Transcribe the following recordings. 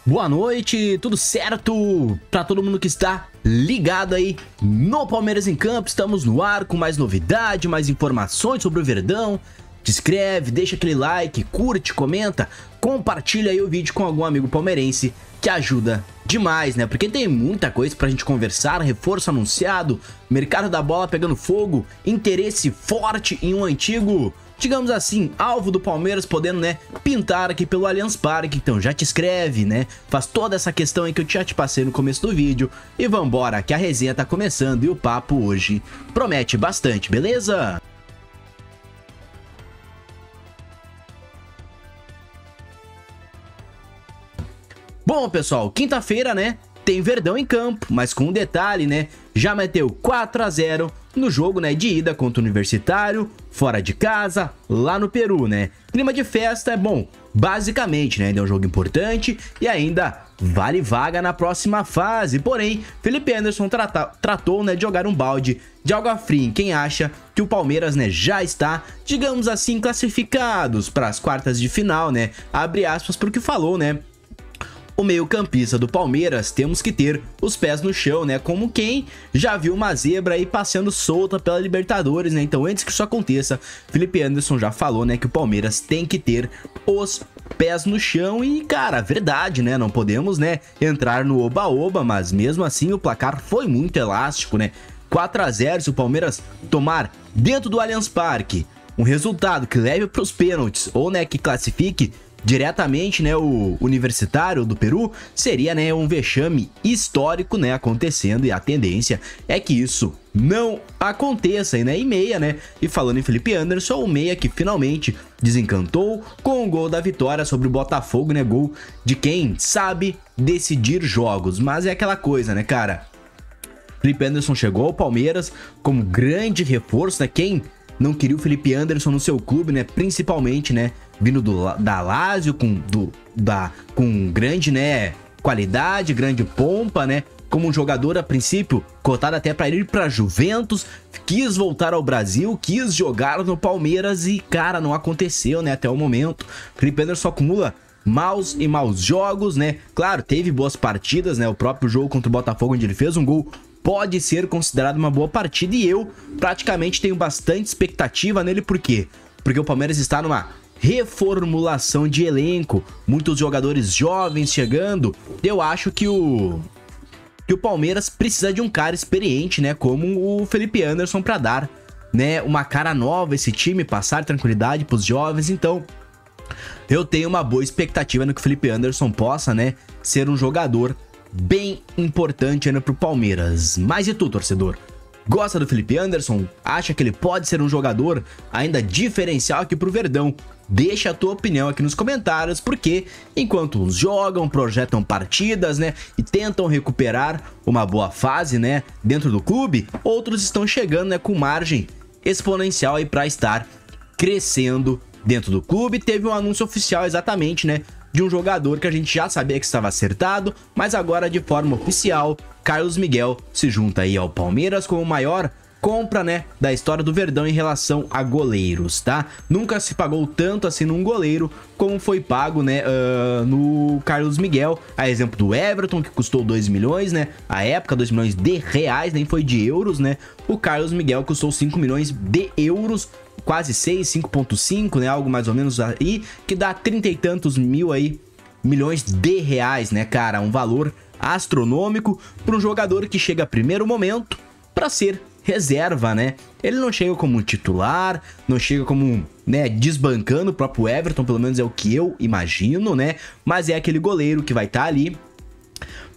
Boa noite, tudo certo? Pra todo mundo que está ligado aí no Palmeiras em Campo, estamos no ar com mais novidade, mais informações sobre o Verdão. Te inscreve, deixa aquele like, curte, comenta, compartilha aí o vídeo com algum amigo palmeirense que ajuda demais, né? Porque tem muita coisa pra gente conversar, reforço anunciado, mercado da bola pegando fogo, interesse forte em um antigo, digamos assim, alvo do Palmeiras podendo, né, pintar aqui pelo Allianz Parque. Então já te inscreve, né, faz toda essa questão aí que eu já te passei no começo do vídeo e vambora que a resenha tá começando e o papo hoje promete bastante, beleza? Bom, pessoal, quinta-feira, né, tem Verdão em campo, mas com um detalhe, né, já meteu 4 a 0 no jogo, né, de ida contra o Universitário, fora de casa, lá no Peru, né. Clima de festa é bom, basicamente, né, ainda é um jogo importante e ainda vale vaga na próxima fase. Porém, Felipe Anderson tratou, né, de jogar um balde de água fria em quem acha que o Palmeiras, né, já está, digamos assim, classificados para as quartas de final, né, abre aspas porque falou, né, o meio-campista do Palmeiras, temos que ter os pés no chão, né? Como quem já viu uma zebra aí passeando solta pela Libertadores, né? Então, antes que isso aconteça, Felipe Anderson já falou, né, que o Palmeiras tem que ter os pés no chão e, cara, verdade, né? Não podemos, né, entrar no oba-oba, mas mesmo assim o placar foi muito elástico, né? 4 a 0, se o Palmeiras tomar dentro do Allianz Parque um resultado que leve para os pênaltis ou, né, que classifique diretamente, né, o Universitário do Peru, seria, né, um vexame histórico, né, acontecendo, e a tendência é que isso não aconteça, né, e meia, né, e falando em Felipe Anderson, o meia que finalmente desencantou com o gol da vitória sobre o Botafogo, né, gol de quem sabe decidir jogos, mas é aquela coisa, né, cara, Felipe Anderson chegou ao Palmeiras como grande reforço, né, quem não queria o Felipe Anderson no seu clube, né, principalmente, né, vindo da Lazio com grande, né, qualidade, grande pompa, né, como um jogador a princípio cotado até para ir para Juventus, quis voltar ao Brasil, quis jogar no Palmeiras e, cara, não aconteceu, né, até o momento. Felipe Anderson acumula maus jogos, né, claro, teve boas partidas, né, o próprio jogo contra o Botafogo onde ele fez um gol pode ser considerado uma boa partida e eu praticamente tenho bastante expectativa nele. Por quê? Porque o Palmeiras está numa reformulação de elenco, muitos jogadores jovens chegando. Eu acho que o Palmeiras precisa de um cara experiente, né, como o Felipe Anderson para dar, né, uma cara nova a esse time, passar tranquilidade para os jovens. Então, eu tenho uma boa expectativa no que o Felipe Anderson possa, né, ser um jogador bem importante ainda pro Palmeiras. Mas e tu, torcedor? Gosta do Felipe Anderson? Acha que ele pode ser um jogador ainda diferencial aqui pro Verdão? Deixa a tua opinião aqui nos comentários, porque enquanto uns jogam, projetam partidas, né, e tentam recuperar uma boa fase, né, dentro do clube, outros estão chegando, né, com margem exponencial aí para estar crescendo dentro do clube. Teve um anúncio oficial exatamente, né, de um jogador que a gente já sabia que estava acertado, mas agora de forma oficial, Carlos Miguel se junta aí ao Palmeiras como maior compra, né, da história do Verdão em relação a goleiros, tá? Nunca se pagou tanto assim num goleiro como foi pago, né, no Carlos Miguel, a exemplo do Everton, que custou 2 milhões, né, a época 2 milhões de reais, nem foi de euros, né, o Carlos Miguel custou 5 milhões de euros, quase 6, 5.5, né, algo mais ou menos aí, que dá 30 e tantos milhões de reais, né, cara, um valor astronômico para um jogador que chega a primeiro momento para ser reserva, né? Ele não chega como titular, não chega como, né, desbancando o próprio Everton, pelo menos é o que eu imagino, né? Mas é aquele goleiro que vai estar ali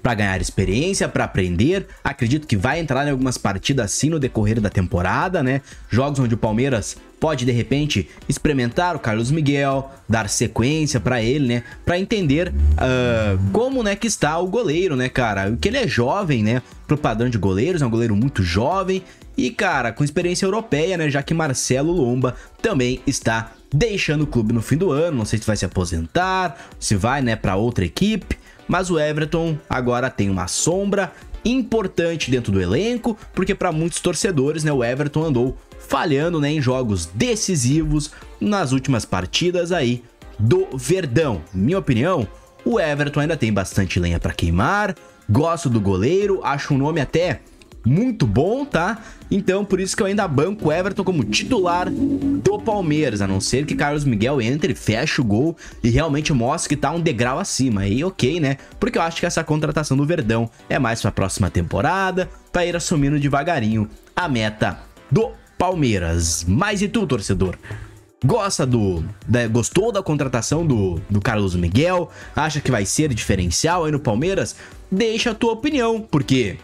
para ganhar experiência, para aprender. Acredito que vai entrar em algumas partidas assim no decorrer da temporada, né? Jogos onde o Palmeiras pode de repente experimentar o Carlos Miguel, dar sequência para ele, né? Para entender como, né, que está o goleiro, né, cara? Que ele é jovem, né? Pro padrão de goleiros, é um goleiro muito jovem e, cara, com experiência europeia, né? Já que Marcelo Lomba também está deixando o clube no fim do ano. Não sei se vai se aposentar, se vai, né, para outra equipe. Mas o Everton agora tem uma sombra importante dentro do elenco, porque para muitos torcedores, né, o Everton andou falhando, né, em jogos decisivos nas últimas partidas aí do Verdão. Minha opinião, O Everton ainda tem bastante lenha para queimar, gosto do goleiro, acho um nome até muito bom, tá? Então, por isso que eu ainda banco o Everton como titular do Palmeiras, a não ser que Carlos Miguel entre, feche o gol e realmente mostre que tá um degrau acima. Aí, ok, né? Porque eu acho que essa contratação do Verdão é mais pra próxima temporada, pra ir assumindo devagarinho a meta do Palmeiras. Mas e tu, torcedor? Gostou da contratação do Carlos Miguel? Acha que vai ser diferencial aí no Palmeiras? Deixa a tua opinião, porque...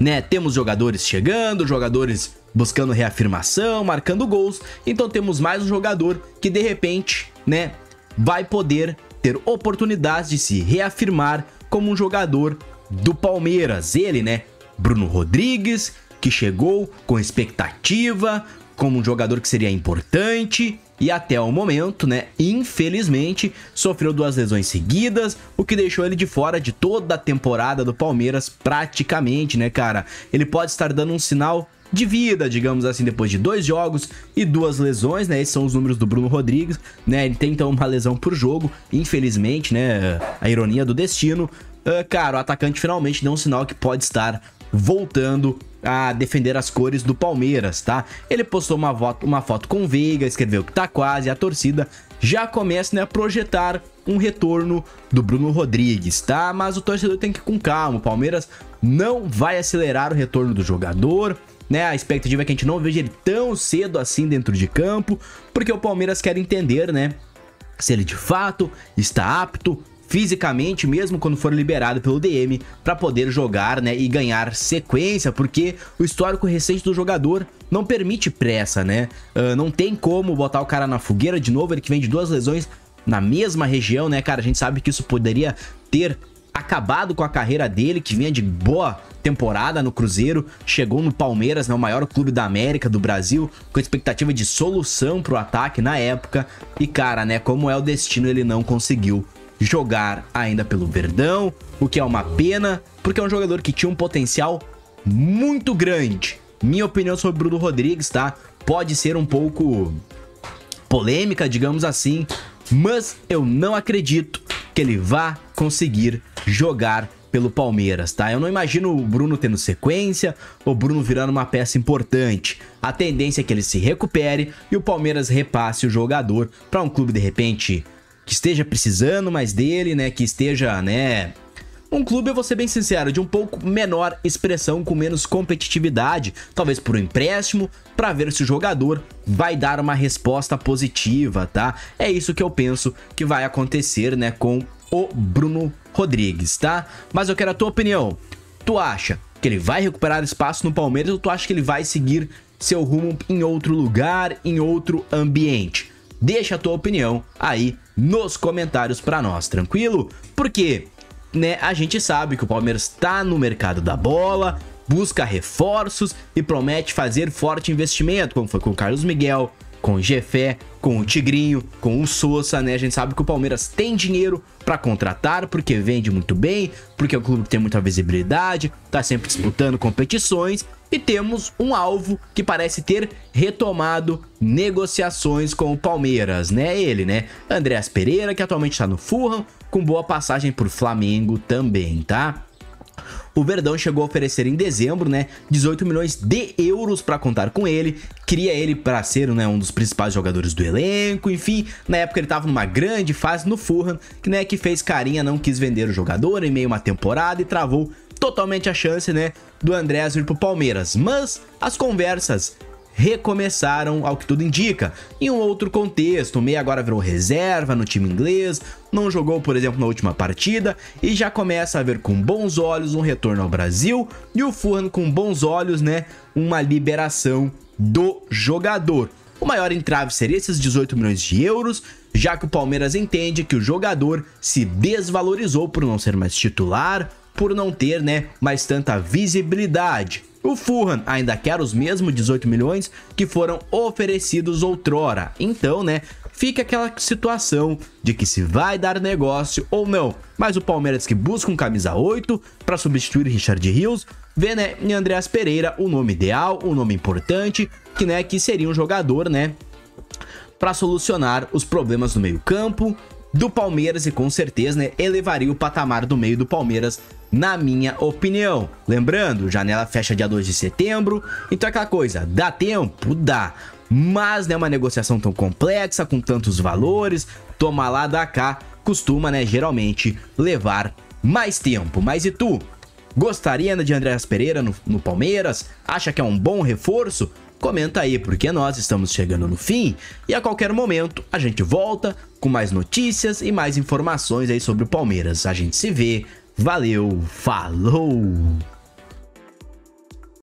né, temos jogadores chegando, jogadores buscando reafirmação, marcando gols, então temos mais um jogador que de repente, né, vai poder ter oportunidades de se reafirmar como um jogador do Palmeiras. Ele, né, Bruno Rodrigues, que chegou com expectativa, como um jogador que seria importante e até o momento, né, infelizmente, sofreu 2 lesões seguidas, o que deixou ele de fora de toda a temporada do Palmeiras praticamente, né, cara? Ele pode estar dando um sinal de vida, digamos assim, depois de 2 jogos e 2 lesões, né? Esses são os números do Bruno Rodrigues, né? Ele tem então uma lesão por jogo, infelizmente, né? A ironia do destino. Cara, o atacante finalmente deu um sinal que pode estar voltando a defender as cores do Palmeiras, tá? Ele postou uma foto com o Veiga, escreveu que tá quase, e a torcida já começa, né, a projetar um retorno do Bruno Rodrigues, tá? Mas o torcedor tem que ir com calma, o Palmeiras não vai acelerar o retorno do jogador, né? A expectativa é que a gente não veja ele tão cedo assim dentro de campo, porque o Palmeiras quer entender, né, se ele de fato está apto fisicamente, mesmo quando for liberado pelo DM, para poder jogar, né, e ganhar sequência, porque o histórico recente do jogador não permite pressa, né? Não tem como botar o cara na fogueira de novo, ele que vem de 2 lesões na mesma região, né, cara? A gente sabe que isso poderia ter acabado com a carreira dele, que vinha de boa temporada no Cruzeiro, chegou no Palmeiras, né, o maior clube da América, do Brasil, com expectativa de solução pro ataque na época, e cara, né, como é o destino, ele não conseguiu jogar ainda pelo Verdão, o que é uma pena, porque é um jogador que tinha um potencial muito grande. Minha opinião sobre Bruno Rodrigues, tá? Pode ser um pouco polêmica, digamos assim, mas eu não acredito que ele vá conseguir jogar pelo Palmeiras, tá? Eu não imagino o Bruno tendo sequência, o Bruno virando uma peça importante. A tendência é que ele se recupere e o Palmeiras repasse o jogador para um clube, de repente, que esteja precisando mais dele, né, que esteja, né, um clube, eu vou ser bem sincero, de um pouco menor expressão, com menos competitividade, talvez por um empréstimo, para ver se o jogador vai dar uma resposta positiva, tá? É isso que eu penso que vai acontecer, né, com o Bruno Rodrigues, tá? Mas eu quero a tua opinião. Tu acha que ele vai recuperar espaço no Palmeiras ou tu acha que ele vai seguir seu rumo em outro lugar, em outro ambiente? Deixa a tua opinião aí nos comentários pra nós, tranquilo? Porque, né, a gente sabe que o Palmeiras tá no mercado da bola, busca reforços e promete fazer forte investimento, como foi com o Carlos Miguel, com o Jefé, com o Tigrinho, com o Sousa, né? A gente sabe que o Palmeiras tem dinheiro pra contratar, porque vende muito bem, porque é um clube que tem muita visibilidade, tá sempre disputando competições, e temos um alvo que parece ter retomado negociações com o Palmeiras, né? Ele, né? Andreas Pereira, que atualmente tá no Fulham, com boa passagem por Flamengo também, tá? O Verdão chegou a oferecer em dezembro, né, 18 milhões de euros para contar com ele, queria ele para ser, né, um dos principais jogadores do elenco, enfim, na época ele estava numa grande fase no Fulham, né, que fez carinha, não quis vender o jogador em meio a uma temporada e travou totalmente a chance, né, do Andreas vir pro Palmeiras, mas as conversas recomeçaram, ao que tudo indica, em um outro contexto. O meia agora virou reserva no time inglês, não jogou, por exemplo, na última partida, e já começa a ver com bons olhos um retorno ao Brasil, e o Fulham com bons olhos, né, uma liberação do jogador. O maior entrave seria esses 18 milhões de euros, já que o Palmeiras entende que o jogador se desvalorizou por não ser mais titular, por não ter, né, mais tanta visibilidade. O Fulham ainda quer os mesmos 18 milhões que foram oferecidos outrora. Então, né, fica aquela situação de que se vai dar negócio ou não. Mas o Palmeiras, que busca um camisa 8 para substituir Richard Rios, vê, né, em Andreas Pereira o nome ideal, o nome importante, que, né, que seria um jogador, né, para solucionar os problemas no meio-campo, do Palmeiras e com certeza, né, elevaria o patamar do meio do Palmeiras, na minha opinião. Lembrando, janela fecha dia 2 de setembro, então é aquela coisa, dá tempo? Dá. Mas, né, uma negociação tão complexa, com tantos valores, toma lá, dá cá, costuma, né, geralmente levar mais tempo. Mas e tu? Gostaria, né, de Andreas Pereira no Palmeiras? Acha que é um bom reforço? Comenta aí, porque nós estamos chegando no fim e a qualquer momento a gente volta com mais notícias e mais informações aí sobre o Palmeiras. A gente se vê, valeu, falou!